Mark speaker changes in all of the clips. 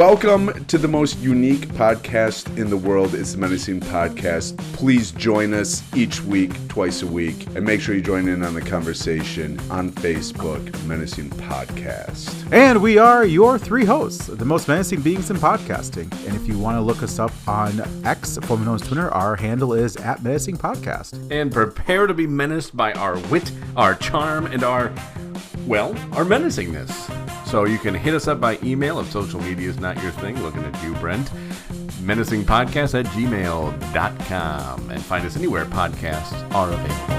Speaker 1: Welcome to the most unique podcast in the world. It's the Menacing Podcast. Please join us each week, twice a week, and make sure you join in on the conversation on Facebook, Menacing Podcast.
Speaker 2: And we are your three hosts, the most menacing beings in podcasting. And if you want to look us up on X, formerly known as Twitter, our handle is @Menacing Podcast.
Speaker 3: And prepare to be menaced by our wit, our charm, and our menacingness. So you can hit us up by email if social media is not your thing. Looking at you, Brent. menacingpodcast@gmail.com. And find us anywhere podcasts are available.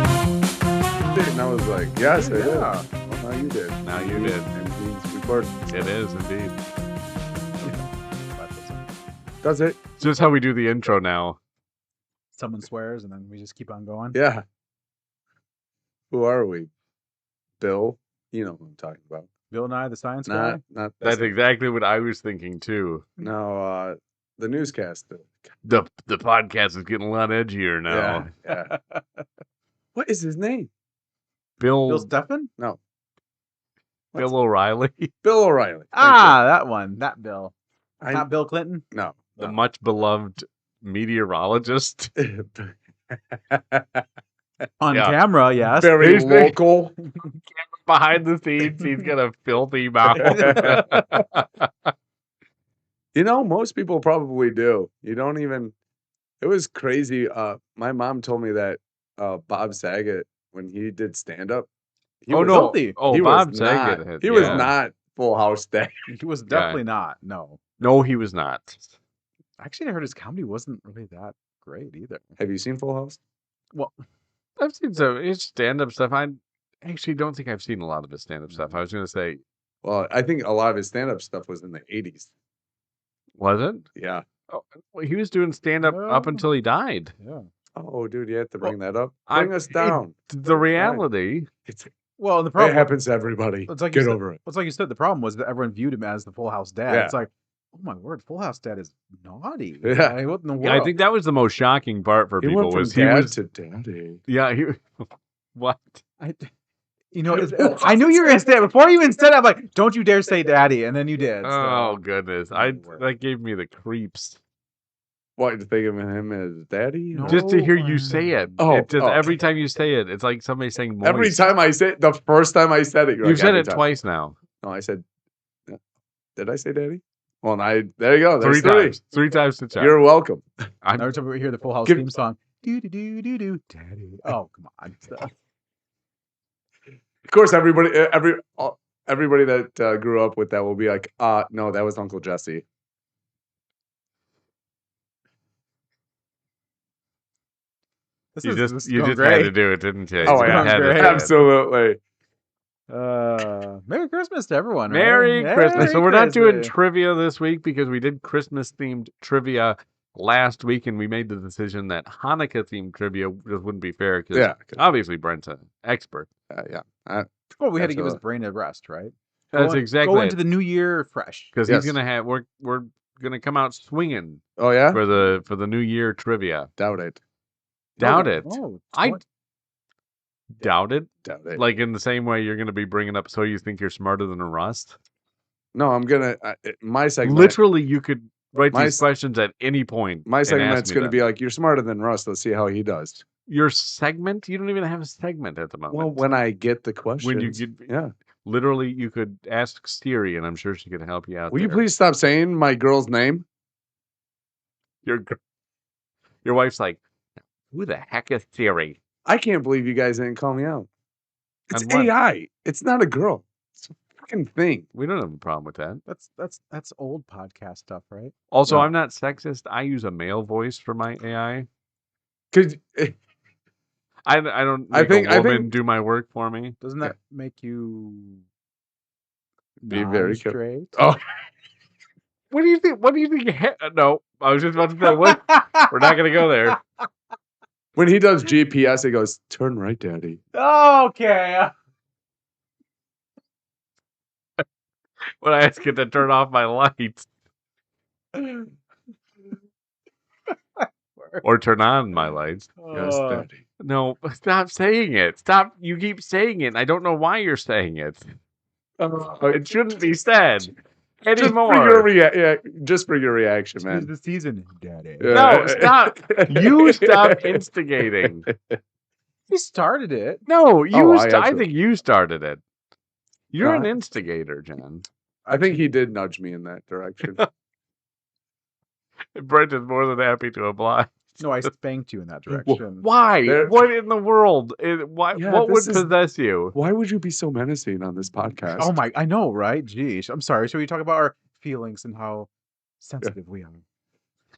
Speaker 1: And I was like, yes, I did.
Speaker 2: Yeah.
Speaker 1: Well, now you did.
Speaker 3: Now you did.
Speaker 1: And he's recording.
Speaker 3: It is indeed.
Speaker 1: Does it?
Speaker 3: It's just how we do the intro now.
Speaker 2: Someone swears, and then we just keep on going.
Speaker 1: Yeah. Who are we? Bill? You know who I'm talking about.
Speaker 2: Bill and I, the science guy.
Speaker 1: Not
Speaker 3: That's exactly what I was thinking too.
Speaker 1: No, the newscaster.
Speaker 3: The podcast is getting a lot edgier now.
Speaker 1: Yeah. What is his name?
Speaker 2: Bill Stephan?
Speaker 1: No.
Speaker 3: Bill O'Reilly.
Speaker 1: Bill O'Reilly.
Speaker 2: That one. That Bill.
Speaker 1: I,
Speaker 2: Not Bill Clinton?
Speaker 1: No.
Speaker 3: The much beloved meteorologist.
Speaker 2: On
Speaker 3: Yeah.
Speaker 2: camera, yes.
Speaker 1: Very
Speaker 3: He's
Speaker 1: local.
Speaker 3: Behind the scenes, he's got a filthy mouth.
Speaker 1: You know, most people probably do. You don't even. It was crazy. My mom told me that Bob Saget, when he did stand up,
Speaker 2: filthy.
Speaker 3: Oh, Bob Saget.
Speaker 1: He was not Full House Day.
Speaker 2: He was definitely not. No.
Speaker 3: No, he was not.
Speaker 2: Actually, I heard his comedy wasn't really that great either.
Speaker 1: Have you seen Full House?
Speaker 2: Well,
Speaker 3: I've seen some his stand-up stuff. I actually don't think I've seen a lot of his stand-up stuff. I was going to say,
Speaker 1: Well, I think a lot of his stand-up stuff was in the 80s.
Speaker 3: was it?
Speaker 1: Yeah.
Speaker 3: Oh, well, he was doing stand-up up until he died.
Speaker 2: yeah.
Speaker 1: Oh, dude, you have to bring that up.
Speaker 3: I-
Speaker 1: Bring us down.
Speaker 3: The reality.
Speaker 2: Well, the
Speaker 1: It
Speaker 2: problem
Speaker 1: happens to everybody.
Speaker 2: It's like you
Speaker 1: Get
Speaker 2: said-
Speaker 1: over it.
Speaker 2: It's like you said, the problem was that everyone viewed him as the Full House dad.
Speaker 1: Yeah.
Speaker 2: It's like, oh my word, Full House dad is naughty.
Speaker 1: Yeah.
Speaker 2: Like, what in the world?
Speaker 3: Yeah, I think that was the most shocking part for
Speaker 1: He
Speaker 3: people
Speaker 1: went from
Speaker 3: was
Speaker 1: dad to daddy.
Speaker 3: yeah, he what?
Speaker 2: I knew you were gonna say it before you even said it. I'm like, don't you dare say daddy, and then you did. So.
Speaker 3: Oh goodness. That gave me the creeps.
Speaker 1: What, you think of him as daddy?
Speaker 2: No.
Speaker 3: Just to hear you say it.
Speaker 1: Oh,
Speaker 3: It just
Speaker 1: oh.
Speaker 3: every time you say it, it's like somebody saying moist.
Speaker 1: Every time I say it, the first time I said it, you're
Speaker 3: You've
Speaker 1: like,
Speaker 3: said
Speaker 1: every
Speaker 3: it
Speaker 1: time.
Speaker 3: twice now.
Speaker 1: No, I said, did I say daddy? Well, there you go. There's
Speaker 3: Three times. 3 times to check.
Speaker 1: You're welcome.
Speaker 2: Every time we hear the Full House
Speaker 1: Give-
Speaker 2: theme song, do do do do do, daddy. Oh come on.
Speaker 1: Of course, everybody that grew up with that will be like, no, that was Uncle Jesse.
Speaker 3: You
Speaker 2: this
Speaker 3: just
Speaker 2: going
Speaker 3: had
Speaker 2: great.
Speaker 3: to do it, didn't you?
Speaker 1: Oh,
Speaker 3: You
Speaker 1: yeah.
Speaker 3: had to
Speaker 2: Great.
Speaker 3: do it.
Speaker 1: Absolutely.
Speaker 2: Merry Christmas to everyone. right?
Speaker 3: Merry Christmas. So we're not doing
Speaker 2: Christmas.
Speaker 3: trivia this week because we did Christmas-themed trivia last week, and we made the decision that Hanukkah-themed trivia just wouldn't be fair because
Speaker 1: Yeah.
Speaker 3: obviously Brent's an expert.
Speaker 1: Yeah.
Speaker 2: Well, we had to give his
Speaker 1: Absolutely.
Speaker 2: brain a rest, right?
Speaker 3: That's
Speaker 2: Go
Speaker 3: exactly
Speaker 2: into the new year fresh.
Speaker 3: because
Speaker 1: Yes.
Speaker 3: he's gonna have we're gonna come out swinging
Speaker 1: Oh, yeah?
Speaker 3: for the New Year trivia.
Speaker 1: Doubt it.
Speaker 3: Doubt it.
Speaker 2: Oh,
Speaker 3: I
Speaker 2: twen-
Speaker 3: doubt it.
Speaker 1: Doubt it.
Speaker 3: Like in the same way you're gonna be bringing up. So you think you're smarter than a Rust?
Speaker 1: No, I'm going to, my segment.
Speaker 3: Literally, you could write
Speaker 1: My
Speaker 3: these
Speaker 1: s-
Speaker 3: questions at any point.
Speaker 1: My
Speaker 3: and
Speaker 1: segment's
Speaker 3: ask me
Speaker 1: going to
Speaker 3: them.
Speaker 1: be like, you're smarter than Russ. Let's see how he does.
Speaker 3: Your segment? You don't even have a segment at the moment.
Speaker 1: Well, when I get the questions.
Speaker 3: When you get,
Speaker 1: Yeah.
Speaker 3: literally, you could ask Siri, and I'm sure she could help you out.
Speaker 1: Will you
Speaker 3: there.
Speaker 1: please stop saying my girl's name?
Speaker 3: Your wife's like, who the heck is Siri?
Speaker 1: I can't believe you guys didn't call me out. It's
Speaker 3: On what?
Speaker 1: AI. It's not a girl. It's a fucking thing.
Speaker 3: We don't have a problem with that.
Speaker 2: that's old podcast stuff, right?
Speaker 3: Also,
Speaker 1: No.
Speaker 3: I'm not sexist. I use a male voice for my AI.
Speaker 1: Could
Speaker 3: I don't
Speaker 1: I
Speaker 3: make
Speaker 1: think-
Speaker 3: a
Speaker 1: I
Speaker 3: woman
Speaker 1: think-
Speaker 3: do my work for me.
Speaker 2: Doesn't that make you
Speaker 1: Be very careful.
Speaker 2: straight?
Speaker 1: Oh,
Speaker 3: What do you think? What do you think? No, I was just about to say, what? We're not going to go there.
Speaker 1: when he does GPS, he goes, "Turn right, Daddy."
Speaker 2: Okay.
Speaker 3: When I ask it to turn off my lights. or turn on my lights.
Speaker 1: Yes, Daddy.
Speaker 3: No, stop saying it. Stop. You keep saying it. And I don't know why you're saying it. It shouldn't be said anymore.
Speaker 1: Just for your reaction,
Speaker 2: Tis
Speaker 1: man.
Speaker 2: the season, Daddy.
Speaker 3: No, stop. You stop instigating.
Speaker 2: He started it.
Speaker 3: No, I
Speaker 1: think
Speaker 3: think you started it. You're an
Speaker 1: Uh,
Speaker 3: instigator, John.
Speaker 1: I think he did nudge me in that direction.
Speaker 3: Brent is more than happy to oblige.
Speaker 2: No, I spanked you in that direction.
Speaker 3: Why?
Speaker 1: There-
Speaker 3: What in the world? What would
Speaker 1: this is-
Speaker 3: possess you?
Speaker 1: Why would you be so menacing on this podcast?
Speaker 2: Oh my! I know, right? Geez, I'm sorry. Should we talk about our feelings and how sensitive we are?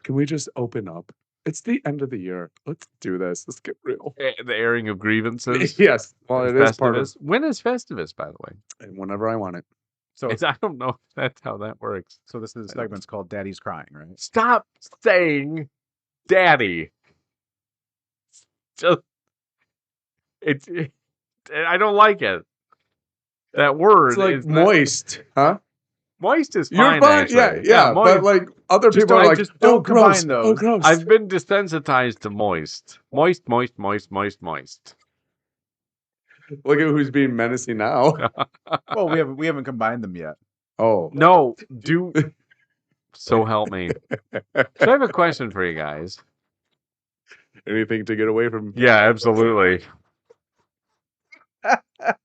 Speaker 1: Can we just open up? It's the end of the year. Let's do this. Let's get real.
Speaker 3: The airing of grievances.
Speaker 1: Yes. Well, it is part of
Speaker 3: Festivus. When is Festivus, by the way?
Speaker 1: and whenever I want it.
Speaker 2: So,
Speaker 3: I don't know if that's how that works.
Speaker 2: so this is segment's called "Daddy's Crying," right?
Speaker 3: Stop saying daddy. Just I don't like it. That word
Speaker 1: It's like
Speaker 3: is not-
Speaker 1: moist, huh?
Speaker 3: moist is
Speaker 1: You're
Speaker 3: fine.
Speaker 1: fine.
Speaker 3: Actually.
Speaker 1: Yeah.
Speaker 3: moist.
Speaker 1: But like other
Speaker 2: Just
Speaker 1: people are
Speaker 2: don't-
Speaker 1: like,
Speaker 2: just
Speaker 1: oh,
Speaker 2: don't
Speaker 1: gross.
Speaker 2: combine
Speaker 1: Oh,
Speaker 2: those.
Speaker 1: gross.
Speaker 3: I've been desensitized to moist. Moist.
Speaker 1: Look at who's being menacing now.
Speaker 2: Well, we haven't combined them yet.
Speaker 1: Oh.
Speaker 3: No, do so help me. So I have a question for you guys.
Speaker 1: Anything to get away from.
Speaker 3: Yeah, absolutely.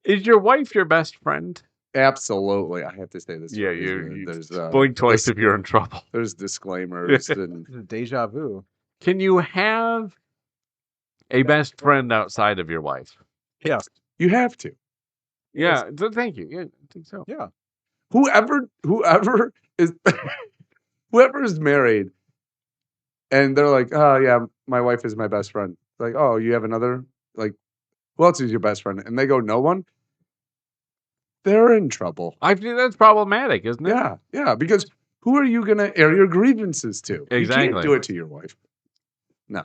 Speaker 3: Is your wife your best friend?
Speaker 1: Absolutely. I have to say this.
Speaker 3: Yeah,
Speaker 1: for a
Speaker 3: you
Speaker 1: reason. There's,
Speaker 3: blink twice if you're in trouble.
Speaker 1: there's disclaimers. and
Speaker 2: This is deja vu.
Speaker 3: Can you have a best friend outside of your wife?
Speaker 2: Yes.
Speaker 1: you have to.
Speaker 3: Yeah, thank you. Yeah, I think so.
Speaker 2: Yeah.
Speaker 1: Whoever is whoever is married and they're like, oh yeah, my wife is my best friend. Like, oh, you have another, like, who else is your best friend? And they go, no one. They're in trouble.
Speaker 3: I think that's problematic, isn't it?
Speaker 1: Yeah, because who are you gonna air your grievances to? You
Speaker 3: Exactly.
Speaker 1: can't do it to your wife. No.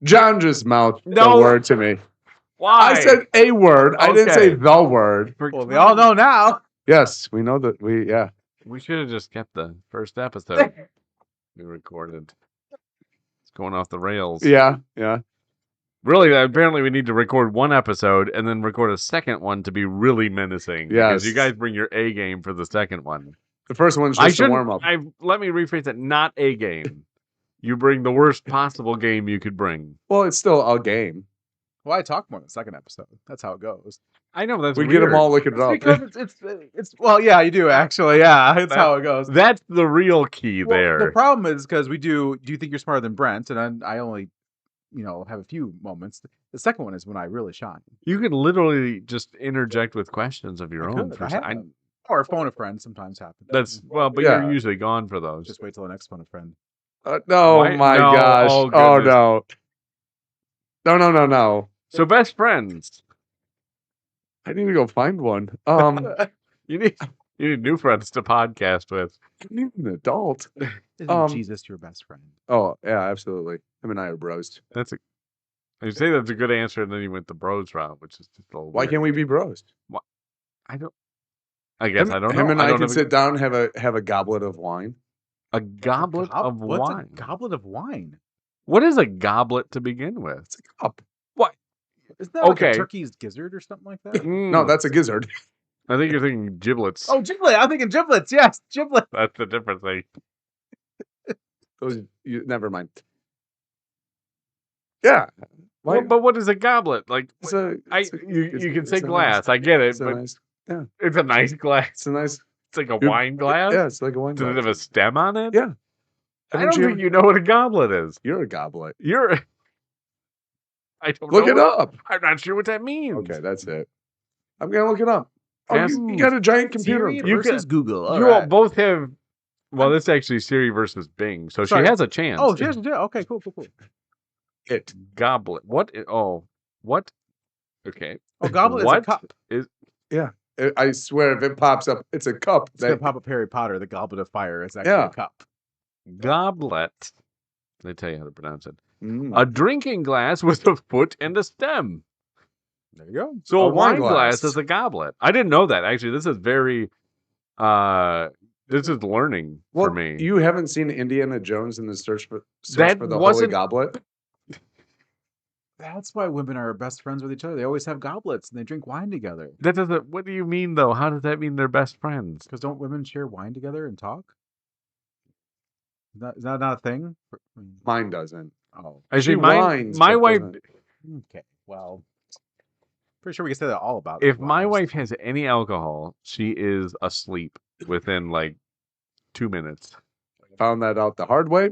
Speaker 1: John just mouthed
Speaker 3: No.
Speaker 1: the word to me.
Speaker 3: Why?
Speaker 1: I said a word. I didn't say
Speaker 3: Okay.
Speaker 1: the word.
Speaker 2: Well, we all know now.
Speaker 1: Yes, we know that yeah.
Speaker 3: We should have just kept the first episode we recorded. It's going off the rails.
Speaker 1: Yeah.
Speaker 3: Really, apparently we need to record one episode and then record a second one to be really menacing. Because
Speaker 1: Yes.
Speaker 3: you guys bring your A game for the second one.
Speaker 1: The first one's
Speaker 3: I
Speaker 1: just a
Speaker 3: should
Speaker 1: warm up.
Speaker 3: let me rephrase that. Not a game. You bring the worst possible game you could bring.
Speaker 1: Well, it's still a game.
Speaker 2: Well, I talk more in the second episode. That's how it goes.
Speaker 3: I know that's
Speaker 1: We
Speaker 3: weird.
Speaker 1: get them all looking it
Speaker 2: It's
Speaker 1: up.
Speaker 2: because it's well, yeah, you do actually. Yeah, that's how it goes.
Speaker 3: That's the real key
Speaker 2: Well,
Speaker 3: there.
Speaker 2: The problem is because we do you think you're smarter than Brent? And I only, have a few moments. The second one is when I really shine.
Speaker 3: You can literally just interject with questions of your
Speaker 2: I
Speaker 3: own.
Speaker 2: could,
Speaker 3: For
Speaker 2: I
Speaker 3: some-
Speaker 2: have. Or phone a friend sometimes happens.
Speaker 3: that's well, but
Speaker 1: Yeah.
Speaker 3: you're usually gone for those.
Speaker 2: Just wait till the next phone a friend.
Speaker 1: No,
Speaker 3: Why-
Speaker 1: my
Speaker 3: no,
Speaker 1: gosh.
Speaker 3: oh,
Speaker 1: Oh,
Speaker 3: goodness.
Speaker 1: no.
Speaker 3: So best friends.
Speaker 1: I need to go find one.
Speaker 3: You need new friends to podcast with.
Speaker 1: I need an adult.
Speaker 2: Isn't Jesus your best friend?
Speaker 1: Oh, yeah, absolutely. Him and I are bros.
Speaker 3: You say that's a good answer, and then you went the bros route, which is just a little
Speaker 1: Why
Speaker 3: weird.
Speaker 1: can't we be bros?
Speaker 3: I guess I don't know.
Speaker 1: Him and I
Speaker 3: don't
Speaker 1: can
Speaker 3: have
Speaker 1: sit down and have a goblet of wine.
Speaker 3: a goblet of
Speaker 2: What's
Speaker 3: wine.
Speaker 2: a goblet of wine?
Speaker 3: What is a goblet to begin with?
Speaker 1: It's a cup.
Speaker 2: Isn't that like
Speaker 3: Okay.
Speaker 2: a turkey's gizzard or something like that?
Speaker 1: No, that's a gizzard.
Speaker 3: I think you're thinking giblets.
Speaker 2: Oh, giblet. I'm thinking giblets. Yes, giblet.
Speaker 3: That's a different thing.
Speaker 1: Never mind. Yeah. Why?
Speaker 3: Well, but what is a goblet? Like,
Speaker 1: It's a,
Speaker 3: you can say
Speaker 1: it's a
Speaker 3: glass.
Speaker 1: Nice,
Speaker 3: I get it,
Speaker 1: it's a
Speaker 3: but
Speaker 1: nice.
Speaker 3: it's a nice glass.
Speaker 1: It's a nice.
Speaker 3: It's like a
Speaker 1: You-
Speaker 3: wine glass.
Speaker 1: Yeah, it's like a wine
Speaker 3: Does it
Speaker 1: glass.
Speaker 3: have a stem on it?
Speaker 1: Yeah.
Speaker 3: I don't think you know what a goblet is.
Speaker 1: You're a goblet.
Speaker 3: I don't
Speaker 1: Look
Speaker 3: know.
Speaker 1: it up.
Speaker 3: I'm not sure what that means.
Speaker 1: Okay, that's it. I'm gonna look it up. Oh,
Speaker 3: Yes.
Speaker 1: you got a giant computer.
Speaker 2: Siri
Speaker 3: You
Speaker 2: versus Google. All
Speaker 3: You all
Speaker 2: right.
Speaker 3: both have. Well, this is actually Siri versus Bing, so
Speaker 2: Sorry.
Speaker 3: she has a chance.
Speaker 2: Oh, yes, yeah. Okay, cool.
Speaker 1: It.
Speaker 3: Goblet. What? What? Okay.
Speaker 2: Oh, goblet is a
Speaker 3: What
Speaker 2: cup.
Speaker 1: I swear, if it pops up, it's a cup.
Speaker 2: It's gonna pop up Harry Potter. The Goblet of Fire is actually
Speaker 1: Yeah.
Speaker 2: a cup.
Speaker 3: Goblet. They tell you how to pronounce it.
Speaker 1: Mm.
Speaker 3: A drinking glass with a foot and a stem.
Speaker 2: There you go.
Speaker 3: So
Speaker 1: A
Speaker 3: a wine
Speaker 1: wine
Speaker 3: glass
Speaker 1: glass.
Speaker 3: is a goblet. I didn't know that. Actually, this is very This is learning for me.
Speaker 1: You haven't seen Indiana Jones in the search for
Speaker 3: That
Speaker 1: the Holy
Speaker 3: wasn't-
Speaker 1: Goblet?
Speaker 2: That's why women are best friends with each other. They always have goblets and they drink wine together.
Speaker 3: That doesn't. What do you mean though? How does that mean they're best friends?
Speaker 2: Because don't women share wine together and talk? Is that not a thing?
Speaker 1: Mine doesn't.
Speaker 2: Oh,
Speaker 3: I
Speaker 1: She
Speaker 3: see. My
Speaker 1: whines, but
Speaker 3: wife.
Speaker 1: doesn't.
Speaker 2: okay. Well, pretty sure we can say that all about.
Speaker 3: If my
Speaker 2: wives.
Speaker 3: wife has any alcohol, she is asleep within like 2 minutes.
Speaker 1: Found that out the hard way.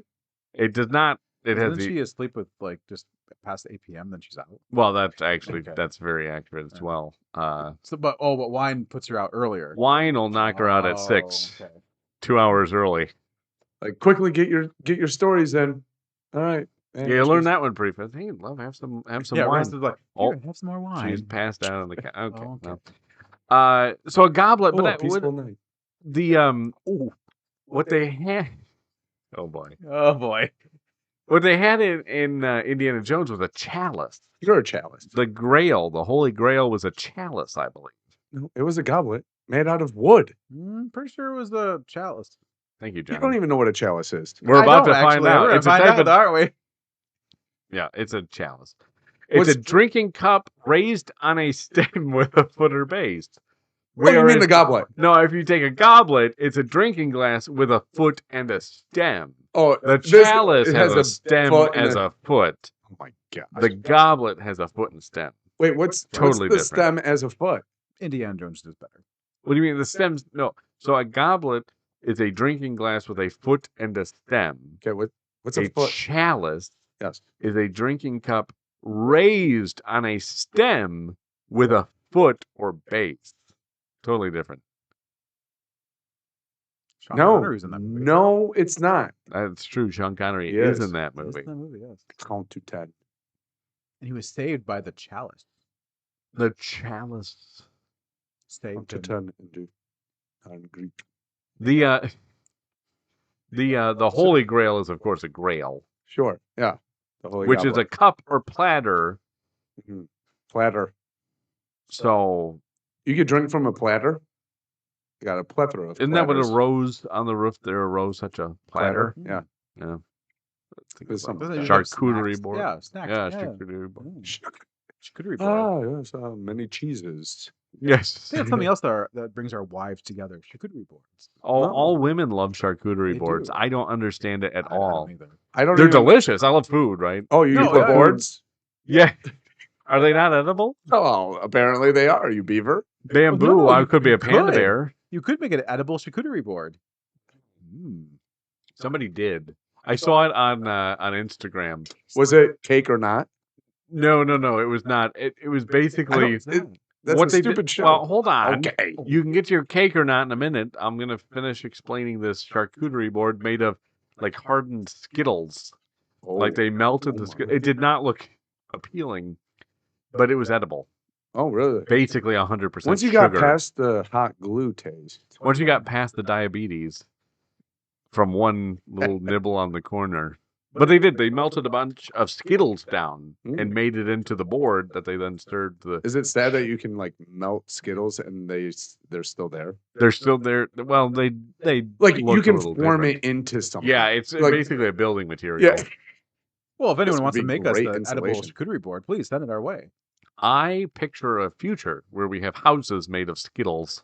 Speaker 3: It does not. It has.
Speaker 2: Isn't she asleep with like just past 8 p.m. Then she's out.
Speaker 3: Well, that's actually
Speaker 2: Okay.
Speaker 3: that's very accurate as well.
Speaker 2: But wine puts her out earlier.
Speaker 3: Wine will knock her out at 6,
Speaker 2: Okay.
Speaker 3: 2 hours early.
Speaker 1: Like, quickly get your stories in. All right.
Speaker 3: Yeah, you learned that one pretty fast. Hey, love, have some
Speaker 2: Yeah,
Speaker 3: wine.
Speaker 2: Russ is like,
Speaker 3: Oh,
Speaker 2: here, have some more wine.
Speaker 3: She's passed out on the couch. Okay.
Speaker 2: Oh, okay.
Speaker 3: No. So a goblet, but
Speaker 1: Oh, a
Speaker 3: that
Speaker 1: peaceful
Speaker 3: would,
Speaker 1: night.
Speaker 3: the what they had. Oh boy,
Speaker 2: Oh boy.
Speaker 3: what they had in Indiana Jones was a chalice.
Speaker 1: You're a chalice.
Speaker 3: The Grail, the Holy Grail, was a chalice, I believe.
Speaker 1: No, it was a goblet made out of wood.
Speaker 2: Pretty sure it was the chalice.
Speaker 3: Thank you,
Speaker 1: You
Speaker 3: John.
Speaker 1: don't even know what a chalice is.
Speaker 3: We're about to find
Speaker 2: Actually,
Speaker 3: out.
Speaker 2: we're gonna
Speaker 3: It's a
Speaker 2: find
Speaker 3: type
Speaker 2: out,
Speaker 3: of
Speaker 2: aren't we?
Speaker 3: yeah, it's a chalice. It's a drinking cup raised on a stem with a footer base.
Speaker 1: What do you mean the goblet?
Speaker 3: No, if you take a goblet, it's a drinking glass with a foot and a stem.
Speaker 1: Oh,
Speaker 3: The
Speaker 1: this-
Speaker 3: chalice
Speaker 1: it
Speaker 3: has a stem
Speaker 1: foot and
Speaker 3: as a foot.
Speaker 1: Oh my god.
Speaker 3: The goblet has a foot and stem.
Speaker 1: Wait, what's
Speaker 3: Totally
Speaker 1: the
Speaker 3: different.
Speaker 1: stem as a foot?
Speaker 2: Indiana Jones does better.
Speaker 3: What do you mean the stems? No. So a goblet is a drinking glass with a foot and a stem.
Speaker 1: Okay, what's a foot?
Speaker 3: Chalice
Speaker 1: Yes.
Speaker 3: is a drinking cup raised on a stem with a foot or base. Totally different.
Speaker 2: Sean
Speaker 1: No,
Speaker 2: Connery's in that movie.
Speaker 1: no, it's not.
Speaker 3: That's true. Sean Connery
Speaker 1: He
Speaker 3: is
Speaker 1: is.
Speaker 3: in that
Speaker 2: He's
Speaker 3: movie.
Speaker 2: in that movie, yes.
Speaker 1: Count to 10.
Speaker 2: And he was saved by the chalice.
Speaker 3: The chalice.
Speaker 2: Saved
Speaker 1: Count to
Speaker 2: him.
Speaker 1: 10 and do on Greek.
Speaker 3: The Holy Grail is of course a grail,
Speaker 1: Sure. Yeah. The Holy
Speaker 3: which is a
Speaker 1: Goblet.
Speaker 3: cup or platter.
Speaker 1: Platter.
Speaker 3: So
Speaker 1: You could drink from a platter. You got a plethora of
Speaker 3: isn't that what a
Speaker 1: platters.
Speaker 3: rose on the roof there arose such a platter?
Speaker 1: Yeah.
Speaker 3: Yeah.
Speaker 1: There's some
Speaker 2: Doesn't it usually have
Speaker 3: Charcuterie
Speaker 2: snacks?
Speaker 3: board.
Speaker 2: Yeah, snacks.
Speaker 3: Yeah,
Speaker 2: Yeah.
Speaker 3: charcuterie board.
Speaker 2: Charcuterie board.
Speaker 1: Ah, yes, many cheeses.
Speaker 3: Yes.
Speaker 2: I think that's something else that brings our wives together. Charcuterie boards.
Speaker 3: All women love charcuterie
Speaker 2: They
Speaker 3: boards.
Speaker 2: do.
Speaker 3: I don't understand it at
Speaker 2: I don't
Speaker 3: all.
Speaker 2: either.
Speaker 1: I don't
Speaker 3: They're
Speaker 1: even...
Speaker 3: delicious. I love food, right?
Speaker 1: Oh, you
Speaker 2: No,
Speaker 1: eat the
Speaker 2: yeah.
Speaker 1: boards?
Speaker 3: Yeah. Are they not edible?
Speaker 1: Oh, apparently they are, you beaver.
Speaker 3: Bamboo,
Speaker 2: no,
Speaker 3: I
Speaker 2: you-
Speaker 3: could be
Speaker 2: you
Speaker 3: a panda
Speaker 2: could.
Speaker 3: bear.
Speaker 2: You could make an edible charcuterie board.
Speaker 3: Somebody did. I saw it on Instagram.
Speaker 1: Was it cake or not?
Speaker 3: No. It was not. It was basically
Speaker 1: That's
Speaker 3: what
Speaker 1: a
Speaker 3: they
Speaker 1: stupid
Speaker 3: did.
Speaker 1: show.
Speaker 3: Well, hold on.
Speaker 1: Okay.
Speaker 3: You can get your cake or not in a minute. I'm gonna finish explaining this charcuterie board made of like hardened Skittles. Like they melted the Skittles. It did not look appealing, but it was edible.
Speaker 1: Oh, really?
Speaker 3: Basically 100%
Speaker 1: Once you
Speaker 3: sugar.
Speaker 1: got past the hot glue taste.
Speaker 3: Once you got past the diabetes from one little nibble on the corner. But they did. They melted a bunch of Skittles down and made it into the board that they then stirred the.
Speaker 1: Is it sad that you can like melt Skittles and they're still there?
Speaker 3: They're still there. Well, they
Speaker 1: Like you
Speaker 3: look
Speaker 1: can
Speaker 3: a little
Speaker 1: form
Speaker 3: different.
Speaker 1: it into something.
Speaker 3: Yeah, it's
Speaker 1: Like-
Speaker 3: basically a building material.
Speaker 1: Yeah.
Speaker 2: Well, if anyone
Speaker 1: would
Speaker 2: wants to
Speaker 1: be
Speaker 2: make us
Speaker 1: great
Speaker 2: an edible
Speaker 1: insulation.
Speaker 2: charcuterie board, please send it our way.
Speaker 3: I picture a future where we have houses made of Skittles.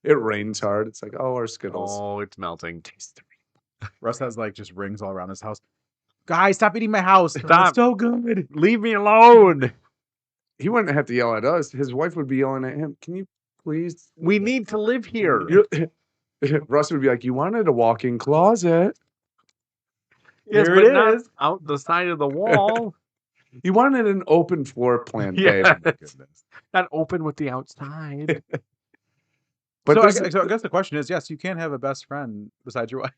Speaker 1: It rains hard. It's like, oh, our Skittles.
Speaker 3: Oh, it's melting.
Speaker 2: Russ has like just rings all around his house. Guys, stop eating my house.
Speaker 3: Stop.
Speaker 2: It's so good.
Speaker 3: Leave me alone.
Speaker 1: He wouldn't have to yell at us. His wife would be yelling at him. Can you please?
Speaker 3: We need to live here.
Speaker 1: Russ would be like, you wanted a walk-in closet.
Speaker 3: Yes,
Speaker 2: Here
Speaker 3: but
Speaker 2: it
Speaker 3: not
Speaker 2: is.
Speaker 3: out the side of the wall.
Speaker 1: You wanted an open floor plan, babe.
Speaker 3: Yes. Not open with the outside.
Speaker 1: But
Speaker 2: So I guess the question is, yes, you can have a best friend besides your wife.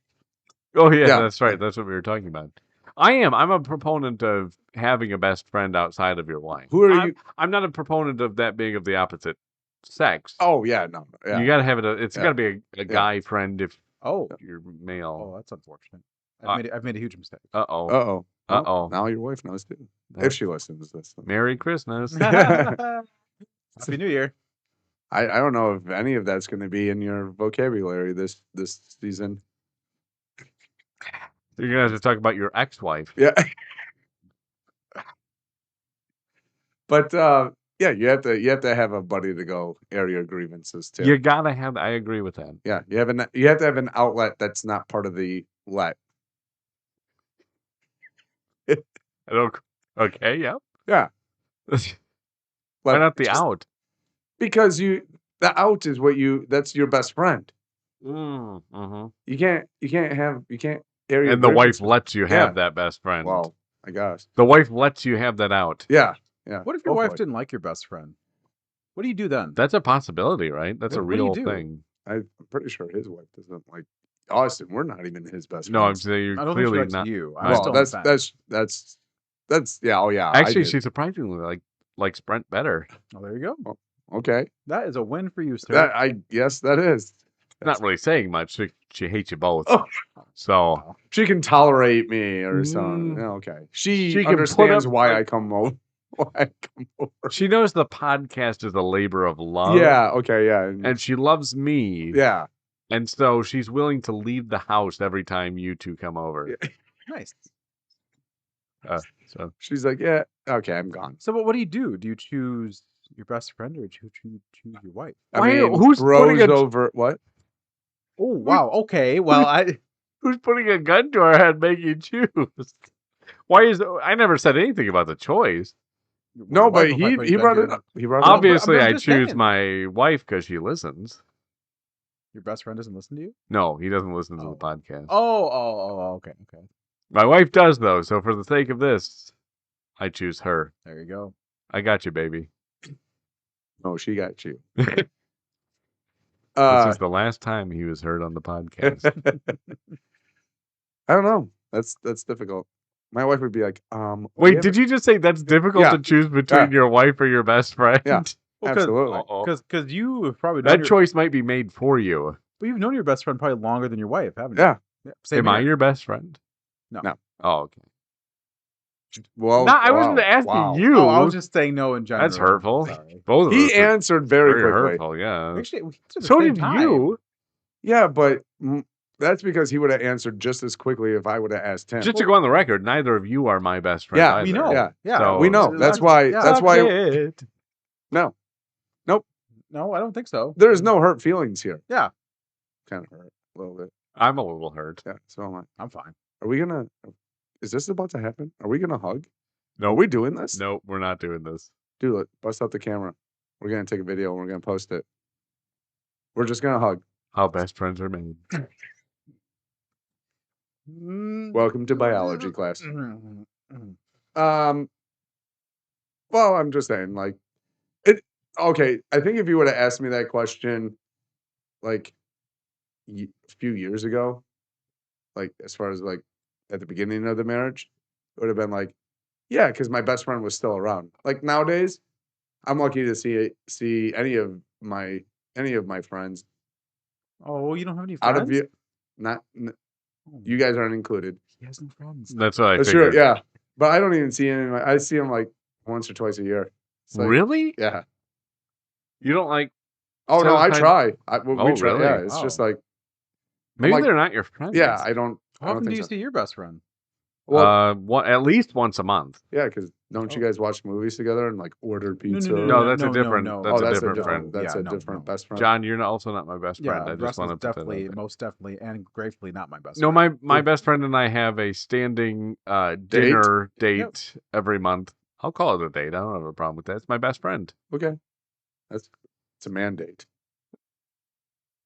Speaker 3: Oh yeah,
Speaker 1: Yeah.
Speaker 3: that's right. That's what we were talking about. I'm a proponent of having a best friend outside of your wife.
Speaker 1: Who are you?
Speaker 3: I'm not a proponent of that being of the opposite sex.
Speaker 1: Oh yeah, no, yeah.
Speaker 3: You gotta have it. It's
Speaker 1: Yeah.
Speaker 3: gotta be a guy friend if
Speaker 2: Oh,
Speaker 3: you're male.
Speaker 2: that's unfortunate.
Speaker 3: Uh,
Speaker 2: I've made a huge mistake.
Speaker 3: Uh-oh.
Speaker 1: Uh-oh.
Speaker 3: Uh-oh.
Speaker 1: Now your wife knows too.
Speaker 3: That-
Speaker 1: If she listens to this.
Speaker 3: Merry Christmas.
Speaker 2: Happy New Year.
Speaker 1: I don't know if any of that's going to be in your vocabulary this season.
Speaker 3: You're gonna have to talk about your ex-wife.
Speaker 1: Yeah. But yeah, you have to have a buddy to go air your grievances too.
Speaker 3: You gotta have. I agree with that.
Speaker 1: Yeah, you have to have an outlet that's not part of the let.
Speaker 3: I don't. Okay. Yeah.
Speaker 1: Yeah.
Speaker 3: Why not the out?
Speaker 1: Because the out is that's your best friend.
Speaker 3: Mm-hmm.
Speaker 1: You can't air your
Speaker 3: And the wife
Speaker 1: grievances.
Speaker 3: lets you have that best friend.
Speaker 1: Well, I guess.
Speaker 3: The wife lets you have that out.
Speaker 1: Yeah. Yeah.
Speaker 2: What if your wife didn't like your best friend? What do you do then?
Speaker 3: That's a possibility, right? That's a
Speaker 2: What do you
Speaker 3: real
Speaker 2: do?
Speaker 3: thing.
Speaker 1: I'm pretty sure his wife doesn't like Austin. We're not even his best
Speaker 3: No, I'm
Speaker 1: friends.
Speaker 3: saying you're
Speaker 2: I don't think she
Speaker 3: clearly
Speaker 2: likes
Speaker 3: not.
Speaker 2: you. I'm
Speaker 1: Well,
Speaker 2: still on the fence.
Speaker 1: that's yeah. Oh yeah.
Speaker 3: Actually, she surprisingly likes Brent better.
Speaker 2: Oh, there you go.
Speaker 1: Okay.
Speaker 2: That is a win for you, sir.
Speaker 1: Yes, that is.
Speaker 3: Not really saying much. She hates you both.
Speaker 1: Oh.
Speaker 3: So
Speaker 1: She can tolerate me or something. Okay. She
Speaker 3: can put
Speaker 1: understands
Speaker 3: up,
Speaker 1: why
Speaker 3: like-
Speaker 1: I come over. Why I come over.
Speaker 3: she knows the podcast is a labor of love.
Speaker 1: Yeah. Okay. Yeah.
Speaker 3: And she loves me.
Speaker 1: Yeah.
Speaker 3: And so she's willing to leave the house every time you two come over.
Speaker 1: Yeah.
Speaker 2: Nice.
Speaker 3: So
Speaker 1: She's like, yeah. Okay, I'm gone.
Speaker 2: So, what do you do? Do you choose your best friend or do you choose your wife?
Speaker 1: I
Speaker 3: Why-
Speaker 1: mean,
Speaker 3: who's
Speaker 1: bros
Speaker 3: putting a-
Speaker 1: over what?
Speaker 2: Oh, wow. Okay. Well,
Speaker 3: who's putting a gun to our head making you choose? Why is I never said anything about the choice.
Speaker 1: No, but he brought it up. He brought it up.
Speaker 3: Obviously,
Speaker 2: I'm
Speaker 3: I
Speaker 2: just
Speaker 3: choose
Speaker 2: saying.
Speaker 3: my wife because she listens.
Speaker 2: Your best friend doesn't listen to you?
Speaker 3: No, he doesn't listen to
Speaker 2: Oh.
Speaker 3: the podcast.
Speaker 2: Oh, okay.
Speaker 3: My wife does, though. So for the sake of this, I choose her.
Speaker 2: There you go.
Speaker 3: I got you, baby.
Speaker 1: No, she got you.
Speaker 3: This is the last time he was heard on the podcast.
Speaker 1: I don't know. That's difficult. My wife would be like,
Speaker 3: Wait, did you just say that's difficult
Speaker 1: Yeah.
Speaker 3: to choose between
Speaker 1: Yeah.
Speaker 3: your wife or your best friend?
Speaker 1: Yeah.
Speaker 2: Well,
Speaker 1: Absolutely.
Speaker 2: Because you have probably known
Speaker 3: That choice might be made for you.
Speaker 2: Well, you've known your best friend probably longer than your wife, haven't you?
Speaker 1: Yeah.
Speaker 2: Same
Speaker 3: Am I
Speaker 2: here.
Speaker 3: your best friend?
Speaker 2: No.
Speaker 1: No.
Speaker 3: Oh, okay.
Speaker 1: Well,
Speaker 3: No, I wasn't asking
Speaker 1: wow.
Speaker 3: you.
Speaker 2: Oh, I was just saying no in general.
Speaker 3: That's hurtful.
Speaker 2: Sorry.
Speaker 3: Both of us
Speaker 1: He
Speaker 3: are
Speaker 1: answered very quickly.
Speaker 3: hurtful, yeah.
Speaker 2: Actually, we answered at the
Speaker 3: So
Speaker 2: same
Speaker 3: did
Speaker 2: time.
Speaker 3: you.
Speaker 1: Yeah, but that's because he would have answered just as quickly if I would have asked him.
Speaker 3: Just to go on the record, neither of you are my best friend.
Speaker 1: Yeah,
Speaker 3: either.
Speaker 2: We know.
Speaker 1: Yeah.
Speaker 2: Yeah.
Speaker 3: So-
Speaker 1: we know. That's why.
Speaker 2: Yeah.
Speaker 1: That's why.
Speaker 3: It.
Speaker 1: No,
Speaker 2: No, I don't think so.
Speaker 1: there's no hurt feelings here.
Speaker 2: Yeah.
Speaker 1: Kind of hurt a little bit.
Speaker 3: I'm a little hurt.
Speaker 1: Yeah. So am I.
Speaker 2: I'm fine.
Speaker 1: Are we gonna? Is this about to happen? Are we gonna hug?
Speaker 3: No,
Speaker 1: Are we doing this?
Speaker 3: Nope, we're not doing this.
Speaker 1: Do it. Bust out the camera. We're gonna take a video and we're gonna post it. We're just gonna hug.
Speaker 3: How best friends are made.
Speaker 1: Welcome to biology class. Well, I'm just saying, like, it. Okay, I think if you would have asked me that question, like, a few years ago, like as far as like at the beginning of the marriage, it would have been like, yeah, because my best friend was still around. Like nowadays, I'm lucky to see any of my friends
Speaker 2: Oh, you don't have any
Speaker 1: out
Speaker 2: friends?
Speaker 1: of you. Not you guys aren't included.
Speaker 2: He has no friends.
Speaker 3: That's what I
Speaker 1: That's
Speaker 3: figured.
Speaker 1: true. Yeah, but I don't even see any. I see them like once or twice a year. It's like,
Speaker 3: Really?
Speaker 1: Yeah.
Speaker 3: You don't like?
Speaker 1: Oh no, I
Speaker 3: Sometimes-
Speaker 1: try. We
Speaker 3: Oh,
Speaker 1: try.
Speaker 3: really?
Speaker 1: Yeah, it's just
Speaker 2: Oh.
Speaker 1: like
Speaker 3: Maybe
Speaker 1: like-
Speaker 3: they're not your friends.
Speaker 1: yeah. I don't
Speaker 2: How often do
Speaker 1: think
Speaker 2: you
Speaker 1: so.
Speaker 2: see your best friend?
Speaker 1: Well,
Speaker 3: at least once a month.
Speaker 1: yeah, because don't you guys watch movies together and like order pizza?
Speaker 3: No, that's a different.
Speaker 2: no.
Speaker 3: That's
Speaker 1: Oh,
Speaker 3: a different friend.
Speaker 1: That's
Speaker 2: Yeah,
Speaker 1: a
Speaker 2: no,
Speaker 1: different
Speaker 2: no.
Speaker 1: best friend.
Speaker 3: John, you're also not my best friend.
Speaker 2: Yeah,
Speaker 3: I just
Speaker 2: Russ
Speaker 3: want
Speaker 2: is
Speaker 3: to put that out
Speaker 2: definitely,
Speaker 3: there.
Speaker 2: most definitely, and gratefully not my best
Speaker 3: No,
Speaker 2: friend.
Speaker 3: my best friend and I have a standing dinner date every month. I'll call it a date. I don't have a problem with that. It's my best friend.
Speaker 1: Okay, it's a mandate.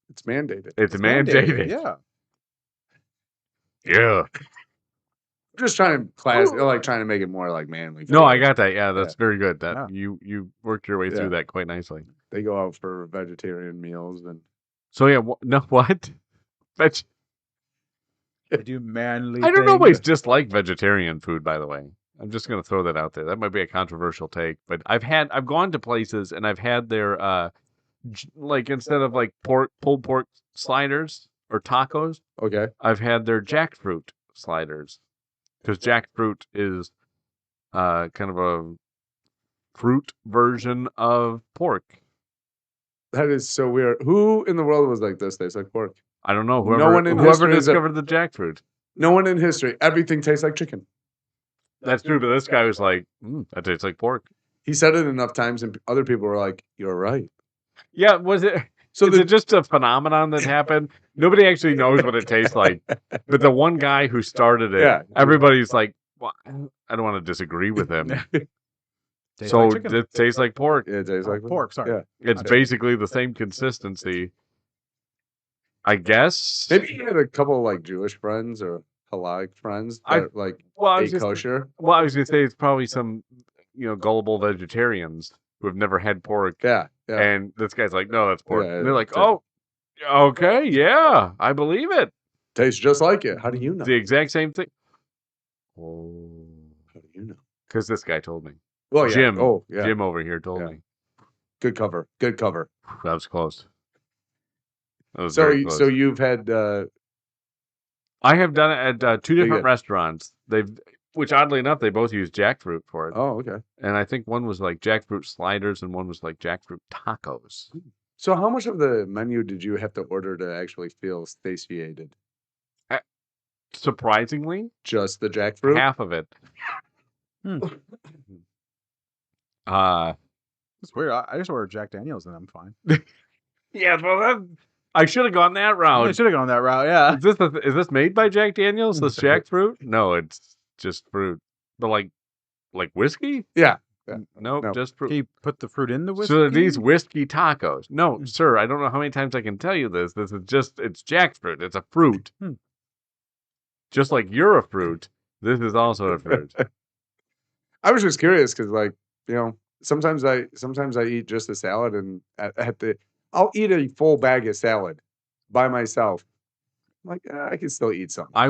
Speaker 1: It's mandated.
Speaker 3: It's mandated.
Speaker 2: Yeah.
Speaker 3: Yeah.
Speaker 1: I'm just trying to trying to make it more like manly.
Speaker 3: No, I got that. Yeah, that's very good. That
Speaker 2: Yeah.
Speaker 3: you worked your way
Speaker 1: Yeah.
Speaker 3: through that quite nicely.
Speaker 1: They go out for vegetarian meals and
Speaker 3: So yeah, no what? Veg-
Speaker 2: I do manly
Speaker 3: I don't
Speaker 2: things.
Speaker 3: always dislike vegetarian food. By the way, I'm just gonna throw that out there. That might be a controversial take, but I've gone to places and I've had their like instead of like pulled pork sliders or tacos,
Speaker 1: okay.
Speaker 3: I've had their jackfruit sliders because jackfruit is kind of a fruit version of pork.
Speaker 1: That is so weird. Who in the world was like, this tastes like pork?
Speaker 3: I don't know.
Speaker 1: No one in
Speaker 3: Whoever
Speaker 1: history is
Speaker 3: discovered the jackfruit.
Speaker 1: No one in history. Everything tastes like chicken.
Speaker 3: That's true, but this guy was like, that tastes like pork.
Speaker 1: He said it enough times, and other people were like, "You're right."
Speaker 3: Yeah, was it?
Speaker 1: So
Speaker 3: is it just a phenomenon that happened? Nobody actually knows what it tastes like. But the one guy who started it, everybody's like, well, I don't want to disagree with him. So
Speaker 2: like
Speaker 3: it tastes like pork.
Speaker 1: It tastes like
Speaker 2: pork. Sorry,
Speaker 3: It's basically the same consistency. I guess.
Speaker 1: Maybe he had a couple of like Jewish friends or halakhic friends that ate kosher.
Speaker 3: Well, I was gonna say it's probably some, gullible vegetarians who have never had pork.
Speaker 1: Yeah.
Speaker 3: And this guy's like, no, that's pork.
Speaker 1: Yeah,
Speaker 3: and they're like, oh, okay, yeah, I believe it.
Speaker 1: Tastes just like it. How do you know?
Speaker 3: The exact same thing. Oh,
Speaker 1: how do you know?
Speaker 3: Because this guy told me.
Speaker 1: Well, yeah.
Speaker 3: Jim.
Speaker 1: Oh, yeah.
Speaker 3: Jim over here told me.
Speaker 1: Good cover. Good cover.
Speaker 3: That was close. That was
Speaker 1: very close. So you've had.
Speaker 3: I have done it at 2 different restaurants. Which oddly enough, they both use jackfruit for it.
Speaker 1: Oh, okay.
Speaker 3: And I think one was like jackfruit sliders, and one was like jackfruit tacos.
Speaker 1: So how much of the menu did you have to order to actually feel satiated?
Speaker 3: Surprisingly,
Speaker 1: just the jackfruit.
Speaker 3: Half of it.
Speaker 2: It's weird. I just ordered Jack Daniels and I'm fine.
Speaker 3: Yeah, well, I should have gone that route.
Speaker 2: I should have gone that route. Yeah.
Speaker 3: Is this made by Jack Daniels? This jackfruit? No, it's just fruit. But like whiskey?
Speaker 1: Yeah.
Speaker 3: Nope, just fruit.
Speaker 2: Can you put the fruit in the whiskey?
Speaker 3: So these whiskey tacos. No, sir, I don't know how many times I can tell you this. It's jackfruit. It's a fruit. Just like you're a fruit, this is also a fruit.
Speaker 1: I was just curious because, sometimes I eat just a salad, and I'll eat a full bag of salad by myself. I'm like, I can still eat something.
Speaker 3: I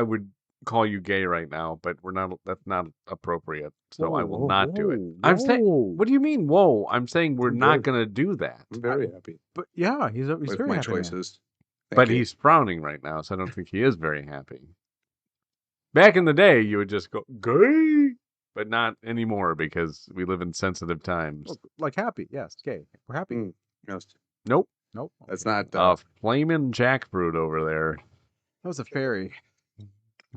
Speaker 3: would call you gay right now, but that's not appropriate. So I will not do it. I'm saying, what do you mean? Whoa! I'm saying we're not going to do that.
Speaker 1: I'm very happy.
Speaker 2: But yeah, he's
Speaker 1: with
Speaker 2: very
Speaker 1: my
Speaker 2: happy
Speaker 1: choices.
Speaker 3: But he's frowning right now, so I don't think he is very happy. Back in the day, you would just go gay, but not anymore because we live in sensitive times.
Speaker 2: Well, like happy, yes, gay. We're happy.
Speaker 1: Yes.
Speaker 2: Nope.
Speaker 1: That's not
Speaker 3: flaming jackfruit over there.
Speaker 2: That was a fairy.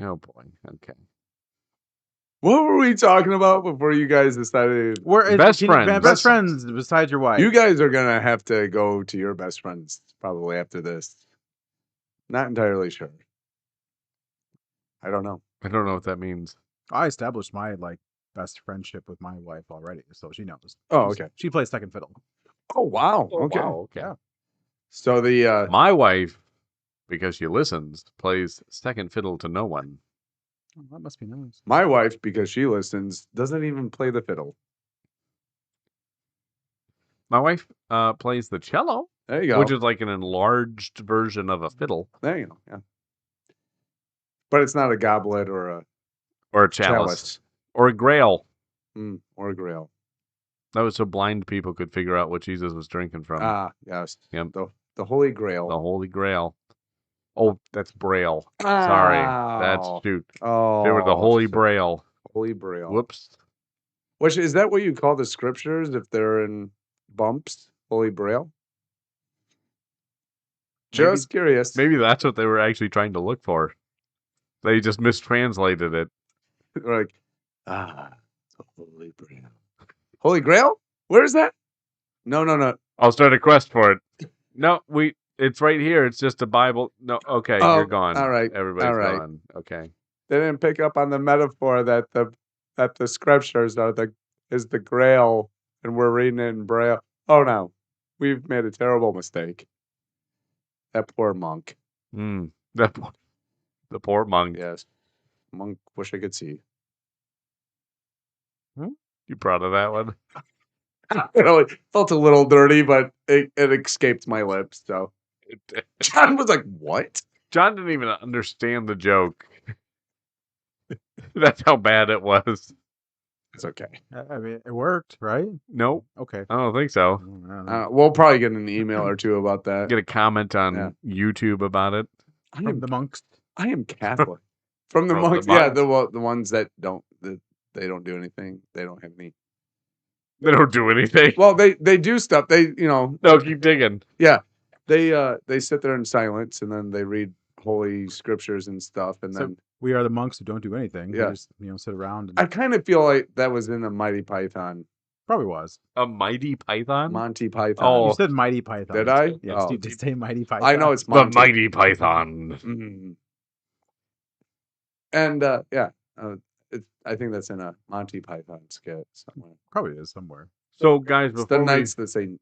Speaker 3: Oh boy. Okay.
Speaker 1: What were we talking about before you guys decided?
Speaker 2: We're
Speaker 3: best friends.
Speaker 2: Best friends besides your wife.
Speaker 1: You guys are gonna have to go to your best friends probably after this. Not entirely sure. I don't know.
Speaker 3: I don't know what that means.
Speaker 2: I established my best friendship with my wife already, so she knows.
Speaker 1: Oh, okay.
Speaker 2: She plays second fiddle.
Speaker 1: Oh, wow. Okay.
Speaker 3: Wow, okay.
Speaker 2: Yeah.
Speaker 1: So
Speaker 3: my wife, because she listens, plays second fiddle to no one.
Speaker 2: Oh, that must be nice.
Speaker 1: My wife, because she listens, doesn't even play the fiddle.
Speaker 3: My wife plays the cello.
Speaker 1: There you go.
Speaker 3: Which is like an enlarged version of a fiddle.
Speaker 1: There you go. Yeah. But it's not a goblet or
Speaker 3: a chalice. Or a grail.
Speaker 1: Or a grail.
Speaker 3: That was so blind people could figure out what Jesus was drinking from.
Speaker 1: Ah, yes.
Speaker 3: Yep.
Speaker 1: The Holy Grail.
Speaker 3: The Holy Grail. Oh, that's Braille. Sorry. That's shoot.
Speaker 1: Oh.
Speaker 3: They were the Holy Braille.
Speaker 1: Holy Braille.
Speaker 3: Whoops.
Speaker 1: Is that what you call the scriptures if they're in bumps? Holy Braille? Just curious.
Speaker 3: Maybe that's what they were actually trying to look for. They just mistranslated it.
Speaker 1: Like, the Holy Grail. Holy Grail? Where is that? No.
Speaker 3: I'll start a quest for it. No, it's right here. It's just a Bible. No, okay, you're gone.
Speaker 1: All right.
Speaker 3: Everybody's gone. Okay.
Speaker 1: They didn't pick up on the metaphor that the scriptures is the Grail, and we're reading it in Braille. Oh no, we've made a terrible mistake. That poor monk.
Speaker 3: The poor monk.
Speaker 1: Yes. Monk, wish I could see.
Speaker 3: You proud of that one?
Speaker 1: It felt a little dirty, but it escaped my lips. So John was like, what?
Speaker 3: John didn't even understand the joke. That's how bad it was.
Speaker 1: It's okay.
Speaker 2: I mean, it worked, right?
Speaker 3: Nope.
Speaker 2: Okay.
Speaker 3: I don't think so.
Speaker 1: We'll probably get an email or two about that.
Speaker 3: Get a comment on YouTube about it.
Speaker 2: From the monks.
Speaker 1: I am Catholic. From the monks. Yeah, the ones that don't do anything. They don't have any
Speaker 3: They don't do anything.
Speaker 1: Well, they do stuff. They,
Speaker 3: No, keep digging.
Speaker 1: yeah, they sit there in silence and then they read holy scriptures and stuff, and
Speaker 2: So
Speaker 1: then
Speaker 2: we are the monks who don't do anything.
Speaker 1: Yeah.
Speaker 2: We just sit around. And
Speaker 1: I kind of feel like that was in a Mighty Python,
Speaker 2: probably was.
Speaker 3: A mighty python?
Speaker 1: Monty Python.
Speaker 3: Oh.
Speaker 2: You said Mighty Python.
Speaker 1: Did I?
Speaker 2: Yes,
Speaker 1: Oh.
Speaker 2: you did say Mighty Python.
Speaker 1: I know it's
Speaker 3: The
Speaker 1: Monty.
Speaker 3: mighty python.
Speaker 1: Mhm. And I think that's in a Monty Python skit somewhere.
Speaker 2: Probably is somewhere.
Speaker 3: So, guys,
Speaker 1: It's the knights that say.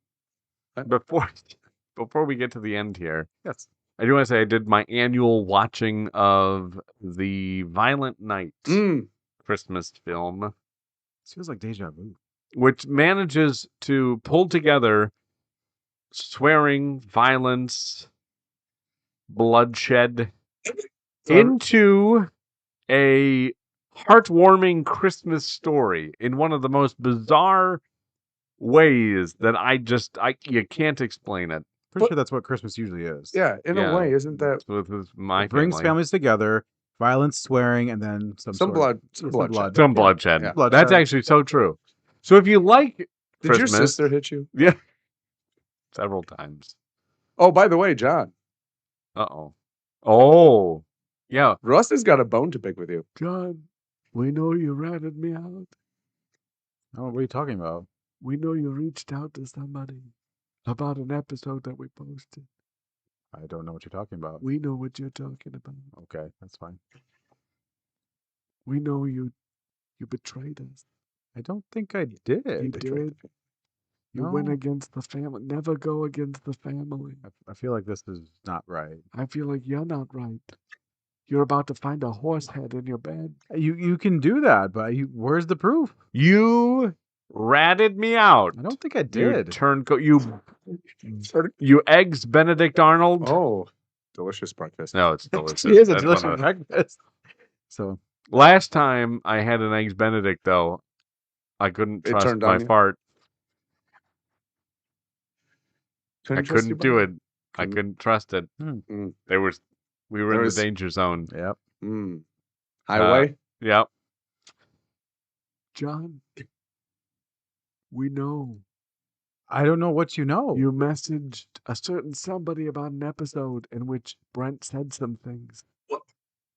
Speaker 3: before we get to the end here,
Speaker 2: Yes.
Speaker 3: I do want to say I did my annual watching of the Violent Night Christmas film,
Speaker 2: This feels like deja vu.
Speaker 3: which manages to pull together swearing, violence, bloodshed into a heartwarming Christmas story in one of the most bizarre ways that you can't explain it.
Speaker 2: Pretty sure that's what Christmas usually is.
Speaker 1: Yeah, in a way, isn't that
Speaker 3: with my
Speaker 2: It brings
Speaker 3: family.
Speaker 2: families together, violence, swearing, and then some
Speaker 1: blood?
Speaker 2: Some
Speaker 1: Some blood.
Speaker 2: blood.
Speaker 3: Some bloodshed.
Speaker 1: Yeah.
Speaker 2: Bloodshed.
Speaker 3: That's actually so true. So if you like
Speaker 1: Did your
Speaker 3: Christmas,
Speaker 1: sister hit you?
Speaker 3: yeah, several times.
Speaker 1: Oh, by the way, John,
Speaker 3: Oh, yeah.
Speaker 1: Russ has got a bone to pick with you.
Speaker 3: John, we know you ratted me out.
Speaker 2: Oh, what are you talking about?
Speaker 3: We know you reached out to somebody about an episode that we posted.
Speaker 2: I don't know what you're talking about.
Speaker 3: We know what you're talking about.
Speaker 2: Okay, that's fine.
Speaker 3: We know you betrayed us.
Speaker 2: I don't think I did.
Speaker 3: You did. You went
Speaker 2: No.
Speaker 3: against the family. Never go against the family.
Speaker 2: I feel like this is not right.
Speaker 3: I feel like you're not right. You're about to find a horse head in your bed.
Speaker 2: You can do that, but where's the proof?
Speaker 3: You ratted me out.
Speaker 2: I don't think I
Speaker 3: You
Speaker 2: did.
Speaker 3: turncoat. You eggs Benedict Arnold.
Speaker 1: Oh, delicious breakfast.
Speaker 3: No, it's delicious.
Speaker 2: She is a
Speaker 3: That's
Speaker 2: delicious
Speaker 3: one of-
Speaker 2: breakfast. So
Speaker 3: Last time I had an eggs Benedict, though, I couldn't
Speaker 1: It
Speaker 3: trust
Speaker 1: turned
Speaker 3: my
Speaker 1: on you?
Speaker 3: fart. I
Speaker 1: Couldn't trust your
Speaker 3: couldn't do
Speaker 1: body?
Speaker 3: it. I couldn't trust it.
Speaker 2: Hmm.
Speaker 3: We were
Speaker 1: There
Speaker 3: in
Speaker 1: was-
Speaker 3: the danger zone.
Speaker 2: yep.
Speaker 1: Highway.
Speaker 3: Yep. John, we know.
Speaker 2: I don't know what you know.
Speaker 3: You messaged a certain somebody about an episode in which Brent said some things.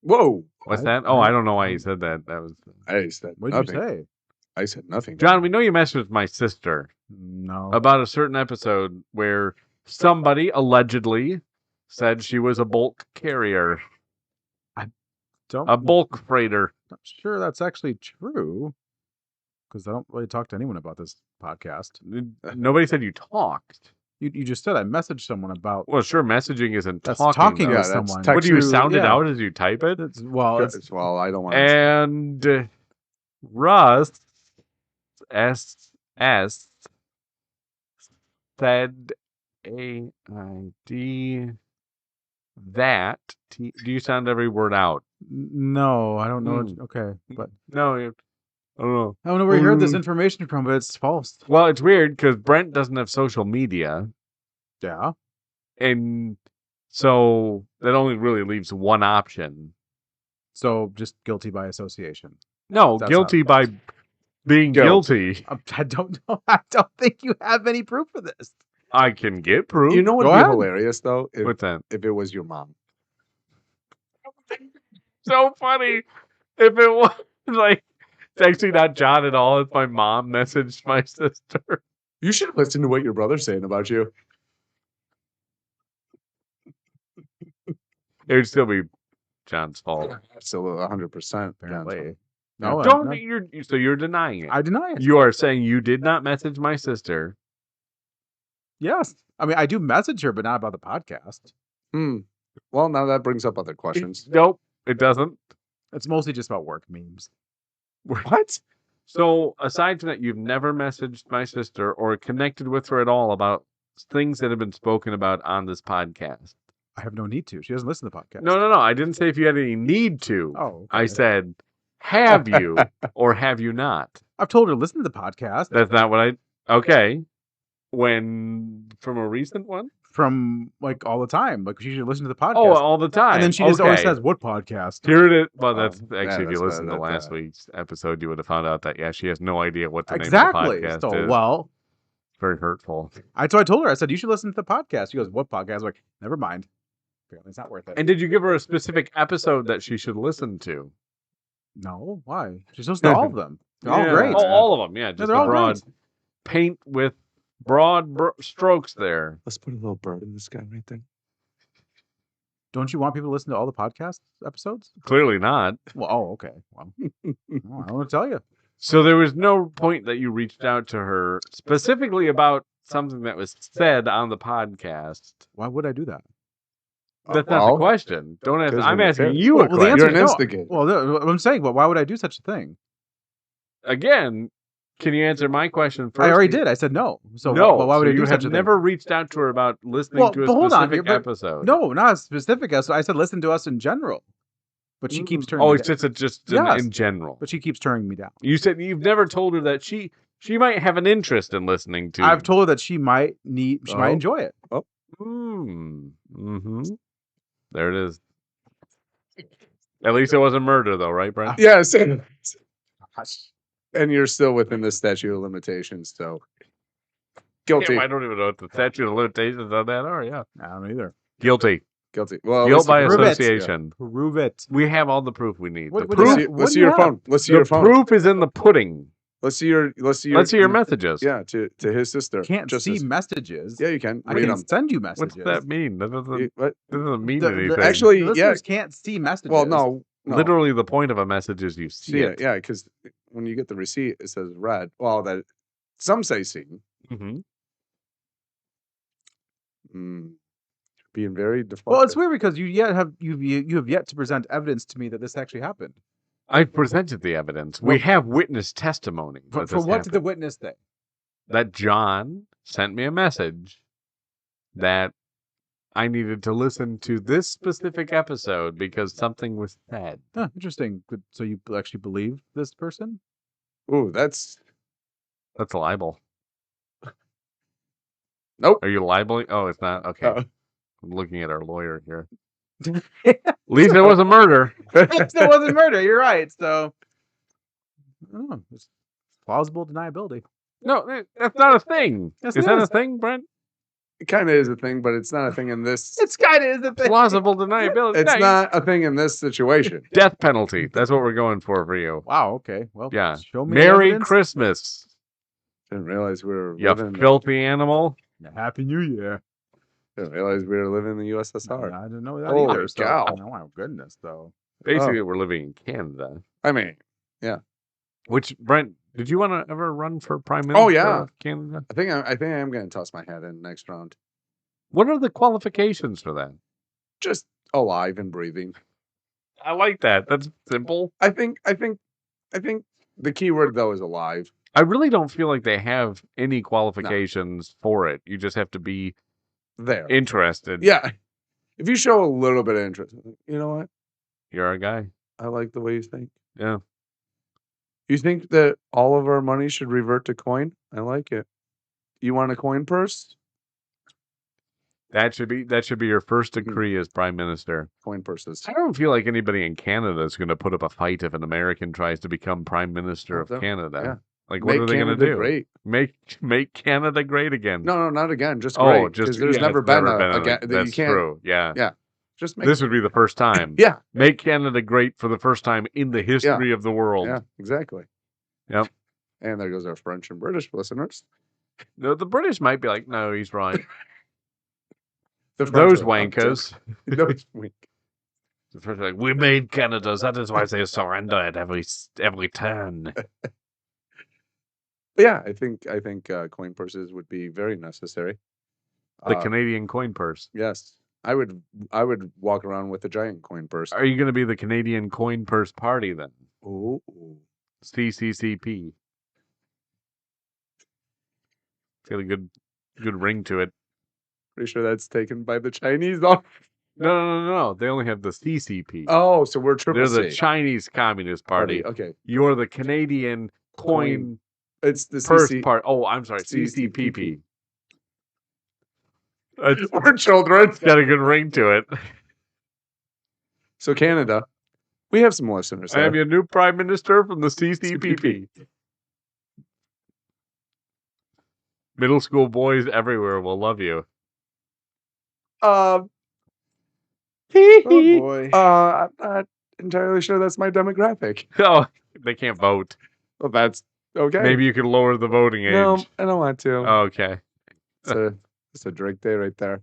Speaker 1: Whoa.
Speaker 3: What's
Speaker 2: I-
Speaker 3: that? Oh,
Speaker 2: I-
Speaker 3: I don't know why you said that. That was
Speaker 1: I said
Speaker 2: What did
Speaker 1: nothing.
Speaker 2: you say?
Speaker 1: I said nothing.
Speaker 3: John. We know you messaged my sister
Speaker 2: No.
Speaker 3: about a certain episode where somebody allegedly said she was a bulk carrier,
Speaker 2: don't.
Speaker 3: a bulk freighter.
Speaker 2: Not sure that's actually true. Because I don't really talk to anyone about this podcast.
Speaker 3: Nobody said you talked.
Speaker 2: You just said I messaged someone about.
Speaker 3: Well, sure, messaging isn't
Speaker 2: That's
Speaker 3: talking.
Speaker 2: talking
Speaker 3: though.
Speaker 1: Yeah,
Speaker 2: with
Speaker 1: that's
Speaker 2: someone.
Speaker 1: text-
Speaker 3: What do you
Speaker 1: to-
Speaker 3: sound it
Speaker 2: yeah.
Speaker 3: out as you type it?
Speaker 2: Well, it's,
Speaker 1: Well, I don't want to.
Speaker 3: And Russ SS said AID that. Do you sound every word out?
Speaker 2: no, I don't know.
Speaker 3: Hmm.
Speaker 2: Okay, but
Speaker 3: No, I don't know.
Speaker 2: I don't know where you heard this information from, but it's false.
Speaker 3: Well, it's weird because Brent doesn't have social media,
Speaker 2: Yeah.
Speaker 3: and so that only really leaves one option.
Speaker 2: So just guilty by association.
Speaker 3: No,
Speaker 2: That's
Speaker 3: guilty by being
Speaker 1: Guilt.
Speaker 3: guilty.
Speaker 2: I don't know. I don't think you have any proof of this.
Speaker 3: I can get proof.
Speaker 1: You know what
Speaker 2: Go
Speaker 1: would be
Speaker 2: ahead.
Speaker 1: hilarious though?
Speaker 3: What's that?
Speaker 1: If it was your mom.
Speaker 3: So funny if it was like it's actually not John at all. It's my mom messaged my sister.
Speaker 1: You should listen to what your brother's saying about you.
Speaker 3: It would still be John's fault.
Speaker 1: Still 100%.
Speaker 2: Apparently.
Speaker 1: No,
Speaker 2: No,
Speaker 3: Don't
Speaker 2: I'm
Speaker 3: you're denying it.
Speaker 2: I deny it.
Speaker 3: You are saying you did not message my sister.
Speaker 2: Yes. I mean, I do message her, but not about the podcast.
Speaker 1: Well, now that brings up other questions.
Speaker 3: Nope, it doesn't.
Speaker 2: It's mostly just about work memes.
Speaker 1: What?
Speaker 3: So aside from that, you've never messaged my sister or connected with her at all about things that have been spoken about on this podcast.
Speaker 2: I have no need to. She doesn't listen to the podcast.
Speaker 3: No. I didn't say if you had any need to.
Speaker 2: Oh,
Speaker 3: I
Speaker 2: okay.
Speaker 3: said, have you or have you not?
Speaker 2: I've told her to listen to the podcast.
Speaker 3: That's not what I. Okay. When from a recent one?
Speaker 2: from like all the time. Like she should listen to the podcast.
Speaker 3: Oh, all the time.
Speaker 2: And then she just always says, "What podcast?"
Speaker 3: Here it is. Well, that's
Speaker 1: yeah,
Speaker 3: actually if you
Speaker 1: that's
Speaker 3: listened to last week's episode, you would have found out that she has no idea what the name of the podcast
Speaker 2: so,
Speaker 3: is.
Speaker 2: Well,
Speaker 3: very hurtful.
Speaker 2: I told her, I said, "You should listen to the podcast." She goes, "What podcast?" I was like, "Never mind. Apparently, it's not worth it."
Speaker 3: And did you give her a specific episode that she should listen to?
Speaker 2: No, why? She's listening to all of them. They're all
Speaker 3: Yeah.
Speaker 2: great.
Speaker 3: Oh, all of them. Yeah, just
Speaker 2: they're
Speaker 3: a
Speaker 2: all
Speaker 3: broad
Speaker 2: great.
Speaker 3: paint with broad strokes there.
Speaker 1: Let's put a little bird in the sky right there.
Speaker 2: Don't you want people to listen to all the podcast episodes?
Speaker 3: Clearly not.
Speaker 2: Well, okay. Well, I don't want to tell you.
Speaker 3: So there was no point that you reached out to her specifically about something that was said on the podcast.
Speaker 2: Why would I do that?
Speaker 3: That's not the question. Don't ask.
Speaker 1: 'cause
Speaker 3: I'm
Speaker 1: you're-
Speaker 3: asking you a
Speaker 2: Well, the
Speaker 3: question.
Speaker 2: answer
Speaker 1: You're an
Speaker 2: is no.
Speaker 1: instigator.
Speaker 2: Well, no, I'm saying, but why would I do such a thing?
Speaker 3: Again, can you answer my question first?
Speaker 2: I already did. I said no. So
Speaker 3: no.
Speaker 2: why would
Speaker 3: so
Speaker 2: I do
Speaker 3: you
Speaker 2: such
Speaker 3: have
Speaker 2: a
Speaker 3: never reached out to her about listening to a
Speaker 2: hold on
Speaker 3: specific
Speaker 2: here, but
Speaker 3: episode.
Speaker 2: thing? No, not a specific. So I said listen to us in general. But she keeps turning.
Speaker 3: Oh,
Speaker 2: me
Speaker 3: it's
Speaker 2: down.
Speaker 3: just
Speaker 2: Yes.
Speaker 3: in general.
Speaker 2: But she keeps turning me down.
Speaker 3: You said you've never told her that she might have an interest in listening to.
Speaker 2: I've told her that she might enjoy it.
Speaker 3: Mm-hmm. There it is. At least it wasn't murder, though, right, Brent?
Speaker 1: Yes. And you're still within the statute of limitations, so guilty.
Speaker 3: Damn, I don't even know what the statute of limitations on that are. Yeah,
Speaker 2: I don't either.
Speaker 3: guilty.
Speaker 1: Guilty. Well,
Speaker 3: Guilt by
Speaker 2: prove it.
Speaker 3: association.
Speaker 2: Prove it.
Speaker 3: We have all the proof we need.
Speaker 2: What
Speaker 3: The
Speaker 2: do you
Speaker 3: proof,
Speaker 2: have?
Speaker 1: let's see your phone. Let's see your
Speaker 3: the
Speaker 1: phone.
Speaker 3: proof is in the pudding.
Speaker 1: Let's see your
Speaker 3: messages.
Speaker 1: Yeah, to his sister.
Speaker 2: Can't
Speaker 1: Just
Speaker 2: see
Speaker 1: as-
Speaker 2: messages.
Speaker 1: Yeah, you can.
Speaker 2: I
Speaker 1: Read
Speaker 2: can
Speaker 1: them.
Speaker 2: send you messages.
Speaker 3: What's that mean? That doesn't,
Speaker 1: What?
Speaker 3: that doesn't mean
Speaker 2: The
Speaker 3: anything.
Speaker 1: actually,
Speaker 2: the listeners can't see messages.
Speaker 1: Well, no.
Speaker 3: Literally, the point of a message is you see
Speaker 1: See
Speaker 3: it.
Speaker 1: it. Yeah, because when you get the receipt, it says read. Well, that some say seen.
Speaker 3: Mm-hmm.
Speaker 1: Being very deflective.
Speaker 2: Well, it's weird because you have yet to present evidence to me that this actually happened.
Speaker 3: I presented the evidence. We have witness testimony.
Speaker 2: For
Speaker 3: that this
Speaker 2: what did the
Speaker 3: happened.
Speaker 2: witness say?
Speaker 3: That John sent me a message that I needed to listen to this specific episode because something was said.
Speaker 2: Huh, interesting. So you actually believe this person?
Speaker 1: Ooh, that's
Speaker 3: That's a libel.
Speaker 1: Nope.
Speaker 3: Are you libeling? Oh, it's not. Okay.
Speaker 1: Uh-oh.
Speaker 3: I'm looking at our lawyer here. At least it was a murder.
Speaker 2: It still wasn't murder. You're right. So, it's plausible deniability.
Speaker 3: No, that's not a thing.
Speaker 2: Yes,
Speaker 3: Is
Speaker 2: it
Speaker 3: that a
Speaker 2: is.
Speaker 3: thing, Brent?
Speaker 1: It kind of is a thing, but it's not a thing in this.
Speaker 2: It's kind of is a thing.
Speaker 3: Plausible deniability.
Speaker 1: It's
Speaker 3: No,
Speaker 1: not a thing in this situation.
Speaker 3: Death penalty. That's what we're going for you.
Speaker 2: Wow. Okay. Well,
Speaker 3: Yeah.
Speaker 2: Show me the
Speaker 3: Merry
Speaker 2: evidence.
Speaker 3: Christmas,
Speaker 1: Didn't realize we were
Speaker 3: you
Speaker 1: living.
Speaker 3: filthy animal.
Speaker 2: Happy New Year.
Speaker 1: Didn't realize we were living in the USSR.
Speaker 2: I didn't know that
Speaker 1: Holy
Speaker 2: either. So,
Speaker 1: cow.
Speaker 2: oh my goodness, though.
Speaker 3: Basically, we're living in Canada.
Speaker 1: I mean,
Speaker 3: Which, Brent, did you want to ever run for prime minister
Speaker 1: Oh, yeah.
Speaker 3: of Canada?
Speaker 1: I think I am going to toss my hat in next round.
Speaker 3: What are the qualifications for that?
Speaker 1: Just alive and breathing.
Speaker 3: I like that. That's simple.
Speaker 1: I think the key word though is alive.
Speaker 3: I really don't feel like they have any qualifications for it. You just have to be
Speaker 1: There.
Speaker 3: interested.
Speaker 1: Yeah. If you show a little bit of interest, you know what?
Speaker 3: You're a guy.
Speaker 1: I like the way you think.
Speaker 3: Yeah.
Speaker 1: You think that all of our money should revert to coin? I like it. You want a coin purse?
Speaker 3: That should be your first decree as prime minister.
Speaker 1: Coin purses.
Speaker 3: I don't feel like anybody in Canada is going to put up a fight if an American tries to become prime minister of
Speaker 1: Yeah.
Speaker 3: Canada. Like, what
Speaker 1: Make
Speaker 3: are they going to
Speaker 1: Canada
Speaker 3: do?
Speaker 1: Great.
Speaker 3: Make Canada great again.
Speaker 1: No, not again. Just
Speaker 3: oh,
Speaker 1: great.
Speaker 3: just
Speaker 1: 'Cause there's
Speaker 3: yeah,
Speaker 1: never
Speaker 3: it's
Speaker 1: been
Speaker 3: never
Speaker 1: a that
Speaker 3: That's
Speaker 1: you can't.
Speaker 3: true. Yeah.
Speaker 1: Yeah. Just make.
Speaker 3: This would be the first time.
Speaker 1: Yeah.
Speaker 3: Make Canada great for the first time in the history of the world.
Speaker 1: Yeah. Exactly.
Speaker 3: Yep.
Speaker 1: And there goes our French and British listeners.
Speaker 3: No, the British might be like, no, he's right.
Speaker 1: The French
Speaker 3: Those
Speaker 1: are
Speaker 3: wankers.
Speaker 1: Those wankers.
Speaker 3: The French are like, we made Canada. That is why they surrender at every turn.
Speaker 1: Yeah, I think coin purses would be very necessary.
Speaker 3: The Canadian coin purse.
Speaker 1: Yes, I would walk around with a giant coin purse.
Speaker 3: Are you going to be the Canadian coin purse party then?
Speaker 1: Ooh.
Speaker 3: CCCP. It's got a good ring to it.
Speaker 1: Pretty sure that's taken by the Chinese. Oh,
Speaker 3: No. They only have the CCP.
Speaker 1: oh so we're triple
Speaker 3: They're the
Speaker 1: C.
Speaker 3: Chinese Communist Party.
Speaker 1: Okay,
Speaker 3: You're the Canadian coin
Speaker 1: it's the
Speaker 3: purse
Speaker 1: CC.
Speaker 3: part. Oh, I'm sorry,
Speaker 1: CCPP.
Speaker 3: CCPP.
Speaker 1: We're children.
Speaker 3: It's got a good ring to it.
Speaker 1: So Canada, we have some listeners
Speaker 3: I
Speaker 1: there.
Speaker 3: have your new prime minister from the CCPP. Middle school boys everywhere will love you.
Speaker 1: Oh
Speaker 2: boy.
Speaker 1: I'm not entirely sure that's my demographic.
Speaker 3: Oh, they can't vote.
Speaker 1: Well, that's okay.
Speaker 3: Maybe you could lower the voting age.
Speaker 1: No, I don't want to.
Speaker 3: Oh, okay.
Speaker 1: It's a Drake day right there.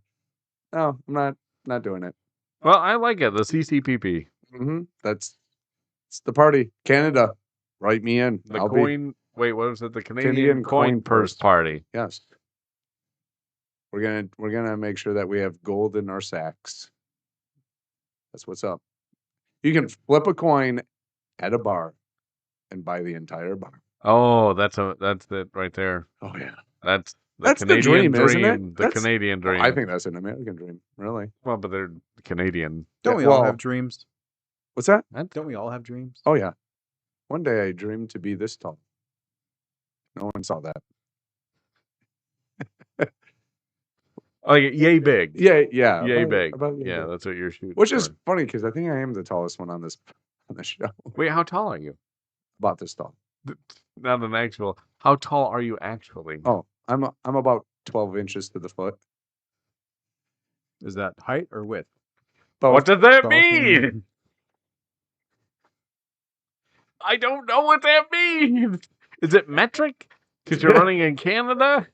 Speaker 1: No, I'm not doing it.
Speaker 3: Well, I like it. The CCPP.
Speaker 1: It's the party. Canada, write me in.
Speaker 3: The coin. Wait, what was it? The Canadian
Speaker 1: Canadian
Speaker 3: coin
Speaker 1: coin
Speaker 3: purse
Speaker 1: purse.
Speaker 3: party.
Speaker 1: Yes. We're gonna make sure that we have gold in our sacks. That's what's up. You can flip a coin at a bar and buy the entire bar.
Speaker 3: Oh, that's it right there.
Speaker 1: Oh yeah.
Speaker 3: That's
Speaker 1: the
Speaker 3: Canadian
Speaker 1: dream, isn't it?
Speaker 3: The Canadian dream.
Speaker 1: I think that's an American dream, really.
Speaker 3: Well, but they're Canadian.
Speaker 2: Don't we all have dreams?
Speaker 1: What's that?
Speaker 2: Don't we all have dreams?
Speaker 1: Oh yeah. One day I dreamed to be this tall. No one saw that.
Speaker 3: Oh, yay big.
Speaker 1: Yeah.
Speaker 3: Yay big.
Speaker 1: Yay big.
Speaker 3: That's what you're shooting.
Speaker 1: Which is funny because I think I am the tallest one on the show.
Speaker 3: Wait, how tall are you?
Speaker 1: About this tall.
Speaker 3: Not an actual. How tall are you actually?
Speaker 1: Oh, I'm about 12 inches to the foot.
Speaker 2: Is that height or width?
Speaker 1: But
Speaker 3: What does that
Speaker 2: 12
Speaker 3: mean? I don't know what that means. Is it metric? Because you're running in Canada?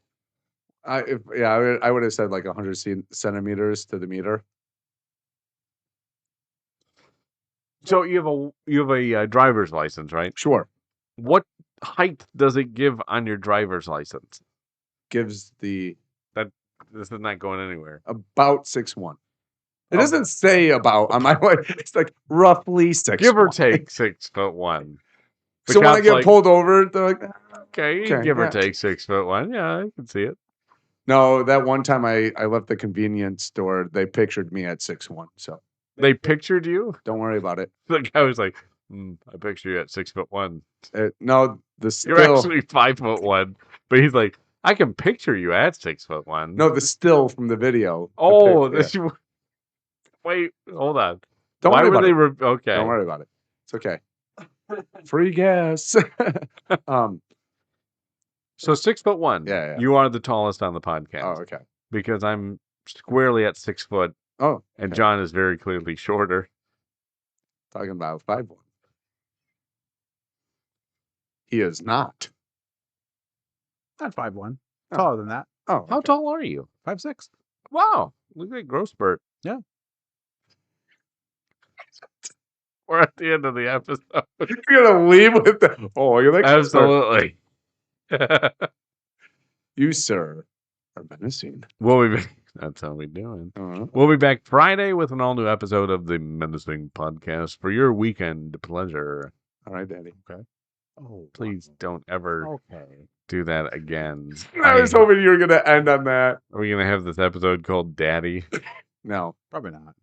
Speaker 1: I would have said like 100 centimeters to the meter.
Speaker 3: So you have a driver's license, right?
Speaker 1: Sure.
Speaker 3: What height does it give on your driver's license?
Speaker 1: Gives
Speaker 3: This is not going anywhere.
Speaker 1: about 6'1". It doesn't say about on my way. It's like roughly 6'1".
Speaker 3: Give or take 6'1".
Speaker 1: So when I get pulled over, they're like,
Speaker 3: okay, give or take 6'1". Yeah, I can see it.
Speaker 1: No, that one time I left the convenience store, they pictured me at 6'1". So
Speaker 3: They pictured you?
Speaker 1: don't worry about it.
Speaker 3: The guy was like, I picture you at 6'1".
Speaker 1: No, the still.
Speaker 3: You're actually 5'1", but he's like, I can picture you at 6'1".
Speaker 1: No, the still from the video.
Speaker 3: Oh,
Speaker 1: yeah.
Speaker 3: Wait, hold on.
Speaker 1: Don't
Speaker 3: Why
Speaker 1: worry
Speaker 3: were
Speaker 1: about
Speaker 3: they?
Speaker 1: it.
Speaker 3: Okay.
Speaker 1: Don't worry about it. It's okay. Free gas.
Speaker 3: So 6'1".
Speaker 1: Yeah.
Speaker 3: You are the tallest on the podcast.
Speaker 1: Oh, okay.
Speaker 3: Because I'm squarely at 6 foot.
Speaker 1: Oh,
Speaker 3: and John is very clearly shorter.
Speaker 1: Talking about 5'1". He is not.
Speaker 2: Not 5'1".
Speaker 1: Oh.
Speaker 2: Taller than that.
Speaker 1: Oh,
Speaker 3: How tall are you?
Speaker 2: 5'6".
Speaker 3: Wow, look at that growth spurt.
Speaker 2: Yeah.
Speaker 3: We're at the end of the episode.
Speaker 1: You're gonna leave with the. Oh, you're like
Speaker 3: Absolutely.
Speaker 1: You, sir, are menacing.
Speaker 3: We'll be back. That's how we doing.
Speaker 1: Uh-huh.
Speaker 3: We'll be back Friday with an all-new episode of the Menacing Podcast for your weekend pleasure.
Speaker 1: All right, Daddy.
Speaker 2: Okay. Oh,
Speaker 3: Please don't ever do that again.
Speaker 1: I was hoping you were gonna end on that.
Speaker 3: Are we going to have this episode called Daddy?
Speaker 1: No,
Speaker 2: probably not.